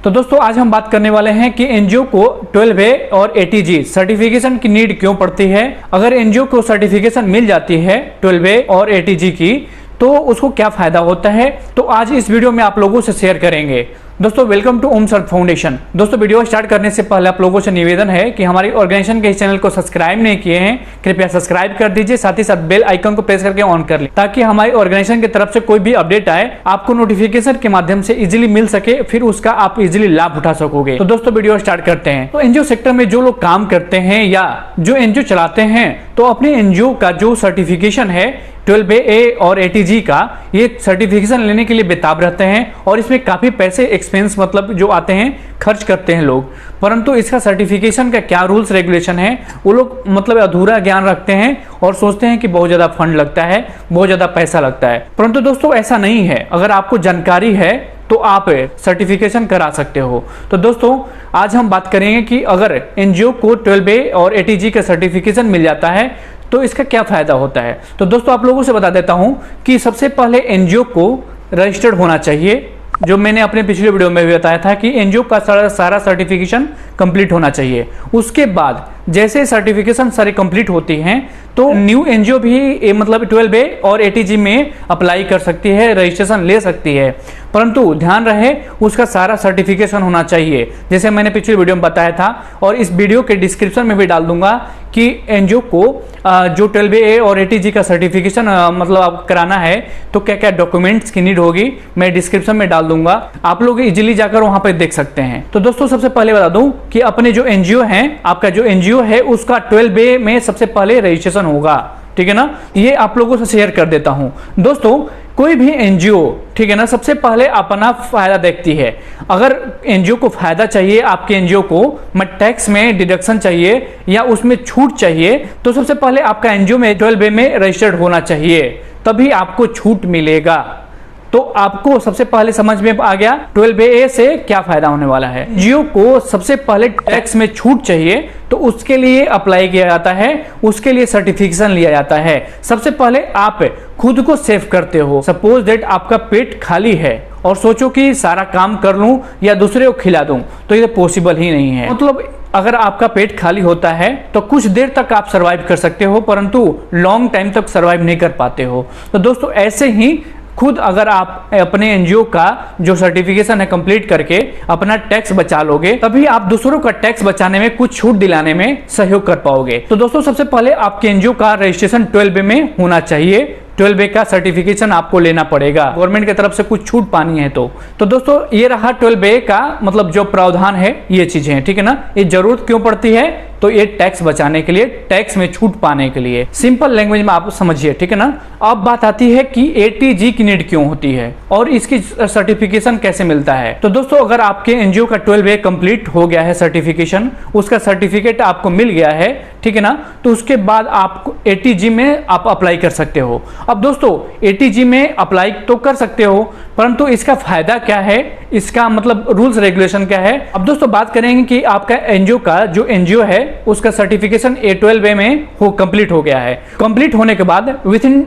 तो दोस्तों आज हम बात करने वाले हैं कि एनजीओ को 12A और ATG सर्टिफिकेशन की नीड क्यों पड़ती है। अगर एनजीओ को सर्टिफिकेशन मिल जाती है 12A और ATG की तो उसको क्या फायदा होता है, तो आज इस वीडियो में आप लोगों से शेयर करेंगे। दोस्तों welcome to Om search foundation. दोस्तों वीडियो स्टार्ट करने से पहले आप लोगों से निवेदन है कि हमारी ऑर्गेनाइजेशन के इस चैनल को सब्सक्राइब नहीं किए हैं, कृपया सब्सक्राइब कर दीजिए, साथ ही साथ बेल आइकन को प्रेस करके ऑन कर लें ताकि हमारी ऑर्गेनाइजेशन की तरफ से कोई भी अपडेट आए आपको नोटिफिकेशन के माध्यम से इजीली मिल सके, फिर उसका आप इजीली लाभ उठा सकोगे। तो दोस्तों वीडियो स्टार्ट करते हैं। तो एनजीओ सेक्टर में जो लोग काम करते हैं या जो एनजीओ चलाते हैं तो अपने एनजीओ का जो सर्टिफिकेशन है 12A और ATG का, ये सर्टिफिकेशन लेने के लिए बेताब रहते हैं और इसमें काफ़ी पैसे एक्सपेंस मतलब जो आते हैं खर्च करते हैं लोग। परंतु इसका सर्टिफिकेशन का क्या रूल्स रेगुलेशन है वो लोग मतलब अधूरा ज्ञान रखते हैं और सोचते हैं कि बहुत ज़्यादा फंड लगता है, बहुत ज़्यादा पैसा लगता है। परंतु दोस्तों ऐसा नहीं है। अगर आपको जानकारी है तो आप सर्टिफिकेशन करा सकते हो। तो दोस्तों आज हम बात करेंगे कि अगर एनजीओ को 12A और ATG का सर्टिफिकेशन मिल जाता है तो इसका क्या फायदा होता है। तो दोस्तों आप लोगों से बता देता हूं कि सबसे पहले एनजीओ को रजिस्टर्ड होना चाहिए। जो मैंने अपने पिछले वीडियो में भी बताया था कि एनजीओ का सारा सर्टिफिकेशन कंप्लीट होना चाहिए। उसके बाद जैसे सर्टिफिकेशन सारी कंप्लीट होती हैं तो न्यू एनजीओ भी मतलब 12A और ATG में अप्लाई कर सकती है, रजिस्ट्रेशन ले सकती है। परंतु ध्यान रहे उसका सारा सर्टिफिकेशन होना चाहिए, जैसे मैंने पिछले वीडियो में बताया था और इस वीडियो के डिस्क्रिप्शन में भी डाल दूंगा कि एनजीओ को जो 12A और ATG का सर्टिफिकेशन मतलब आप कराना है तो क्या क्या डॉक्यूमेंट्स की नीड होगी, मैं डिस्क्रिप्शन में डाल दूंगा, आप लोग इजीली जाकर वहां पर देख सकते हैं। तो दोस्तों सबसे पहले बता दूं कि अपने जो एनजीओ हैं, आपका जो एनजीओ है उसका 12A में सबसे पहले रजिस्ट्रेशन होगा, ठीक है ना। ये आप लोगों से शेयर कर देता हूं। दोस्तों कोई भी एनजीओ, ठीक है ना, सबसे पहले अपना फायदा देखती है। अगर एनजीओ को फायदा चाहिए, आपके एनजीओ को टैक्स में डिडक्शन चाहिए या उसमें छूट चाहिए, तो सबसे पहले आपका एनजीओ में 12A में रजिस्टर्ड होना चाहिए, तभी आपको छूट मिलेगा। तो आपको सबसे पहले समझ में आ गया 12A से क्या फायदा होने वाला है। एनजीओ को सबसे पहले टैक्स में छूट चाहिए तो उसके लिए अप्लाई किया जाता है, उसके लिए सर्टिफिकेशन लिया जाता है। सबसे पहले आप खुद को सेव करते हो। सपोज दैट आपका पेट खाली है और सोचो कि सारा काम कर लूं या दूसरे को खिला दूं, तो ये पॉसिबल ही नहीं है। मतलब अगर आपका पेट खाली होता है तो कुछ देर तक आप सरवाइव कर सकते हो, परंतु लॉन्ग टाइम तक सरवाइव नहीं कर पाते हो। तो दोस्तों ऐसे ही खुद अगर आप अपने एनजीओ का जो सर्टिफिकेशन है कंप्लीट करके अपना टैक्स बचा लोगे, तभी आप दूसरों का टैक्स बचाने में कुछ छूट दिलाने में सहयोग कर पाओगे। तो दोस्तों सबसे पहले आपके एनजीओ का रजिस्ट्रेशन 12A में होना चाहिए। 12A का सर्टिफिकेशन आपको लेना पड़ेगा, गवर्नमेंट की तरफ से कुछ छूट पानी है तो दोस्तों ये रहा 12A का मतलब जो प्रावधान है, ये चीजें हैं, ठीक है ना। ये जरूरत क्यों पड़ती है, तो ये टैक्स बचाने के लिए, टैक्स में छूट पाने के लिए। सिंपल लैंग्वेज में आप समझिए, ठीक है ना। अब बात आती है कि ATG की नीड क्यों होती है और इसकी सर्टिफिकेशन कैसे मिलता है। तो दोस्तों अगर आपके एनजीओ का 12A कंप्लीट हो गया है सर्टिफिकेशन, उसका सर्टिफिकेट आपको मिल गया है, ठीक है ना, तो उसके बाद आप ATG में आप अप्लाई कर सकते हो। अब दोस्तों ATG में अप्लाई तो कर सकते हो, परंतु इसका फायदा क्या है, इसका मतलब रूल्स रेगुलेशन क्या है। अब दोस्तों बात करेंगे कि आपका एनजीओ का जो एनजीओ है उसका सर्टिफिकेशन 12A में कंप्लीट हो गया है। कंप्लीट होने के बाद विद इन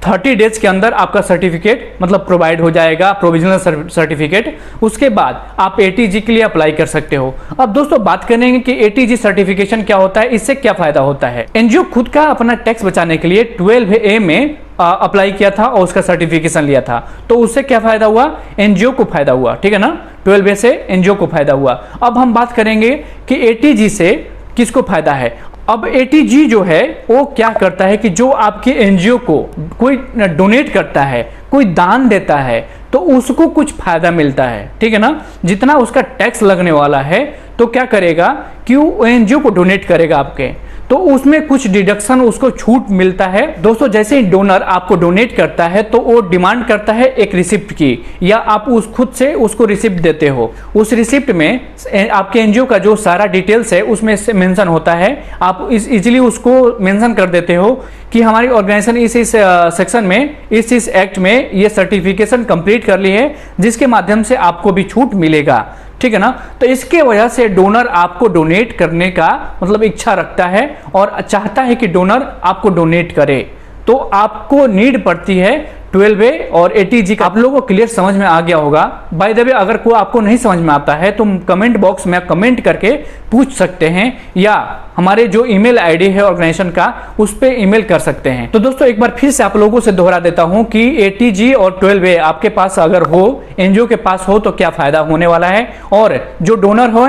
30 डेज के अंदर आपका सर्टिफिकेट मतलब प्रोवाइड हो जाएगा, प्रोविजनल सर्टिफिकेट। उसके बाद आप ATG के लिए अप्लाई कर सकते हो। अब दोस्तों बात करेंगे कि ATG सर्टिफिकेशन क्या होता है, इससे क्या फायदा होता है। एनजीओ खुद का अपना टैक्स बचाने के लिए 12A में अप्लाई किया था और उसका सर्टिफिकेशन लिया था, तो उससे क्या फायदा हुआ, एनजीओ को फायदा हुआ, ठीक है ना। 12A से एनजीओ को फायदा हुआ। अब हम बात करेंगे कि ATG से किसको फायदा है। अब ATG जो है वो क्या करता है कि जो आपके एनजीओ को कोई डोनेट करता है, कोई दान देता है, तो उसको कुछ फायदा मिलता है, ठीक है ना। जितना उसका टैक्स लगने वाला है तो क्या करेगा कि वो एनजीओ को डोनेट करेगा आपके, तो उसमें कुछ डिडक्शन उसको छूट मिलता है। दोस्तों जैसे ही डोनर आपको डोनेट करता है तो वो डिमांड करता है एक रिसिप्ट की, या आप उस खुद से उसको रिसिप्ट देते हो। उस रिसिप्ट में आपके एनजीओ का जो सारा डिटेल्स है उसमें से मेंशन होता है, आप इजीली उसको मेंशन कर देते हो कि हमारी ऑर्गेनाइजेशन इस सेक्शन में इस एक्ट में ये सर्टिफिकेशन कंप्लीट कर ली है, जिसके माध्यम से आपको भी छूट मिलेगा, ठीक है ना। तो इसके वजह से डोनर आपको डोनेट करने का मतलब इच्छा रखता है और चाहता है कि डोनर आपको डोनेट करे। तो आपको नीड पड़ती है 12A और 80G का आप लोगों को क्लियर समझ में आ गया होगा। बाय द वे, अगर कोई आपको नहीं समझ में आता है तो कमेंट बॉक्स में कमेंट करके पूछ सकते हैं, या हमारे जो ईमेल आईडी है ऑर्गेनाइजेशन का उस पे ईमेल कर सकते हैं। तो दोस्तों एक बार फिर से आप लोगों से दोहरा देता हूं कि 80G और 12A आपके पास अगर हो, एनजीओ के पास हो, तो क्या फायदा होने वाला है, और जो डोनर हो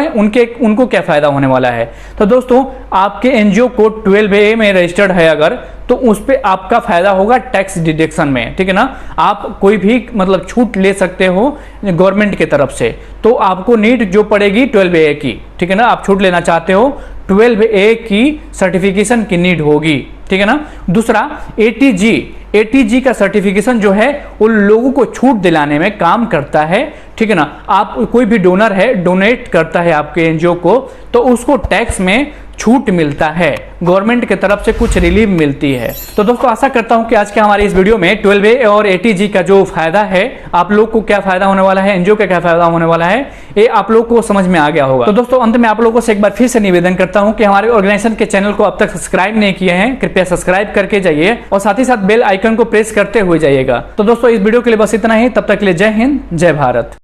उनको क्या फायदा होने वाला है। तो दोस्तों आपके एनजीओ को 12A में रजिस्टर्ड है अगर, तो उस पे आपका फायदा होगा टैक्स डिडक्शन में, ठीक है ना। आप कोई भी मतलब छूट ले सकते हो गवर्नमेंट की तरफ से, तो आपको नीड जो पड़ेगी 12A की, ठीक है ना। आप छूट लेना चाहते हो 12A की सर्टिफिकेशन की नीड होगी, ठीक है ना। दूसरा 80G का सर्टिफिकेशन जो है उन लोगों को छूट दिलाने में काम करता है, ठीक है ना। आप कोई भी डोनर है, डोनेट करता है आपके एनजीओ को, तो उसको टैक्स में छूट मिलता है, गवर्नमेंट की तरफ से कुछ रिलीफ मिलती है। तो दोस्तों आशा करता हूं कि आज के हमारे इस वीडियो में 12A और 80G का जो फायदा है, आप लोग को क्या फायदा होने वाला है, एनजीओ का क्या फायदा होने वाला है, ये आप लोग को समझ में आ गया होगा। तो दोस्तों अंत में आप लोगों से एक बार फिर से निवेदन करता हूं कि हमारे ऑर्गेनाइजेशन के चैनल को अब तक सब्सक्राइब नहीं किए हैं, कृपया सब्सक्राइब करके जाइए और साथ ही साथ बेल आइकन को प्रेस करते हुए जाइएगा। तो दोस्तों इस वीडियो के लिए बस इतना ही, तब तक के लिए जय हिंद, जय भारत।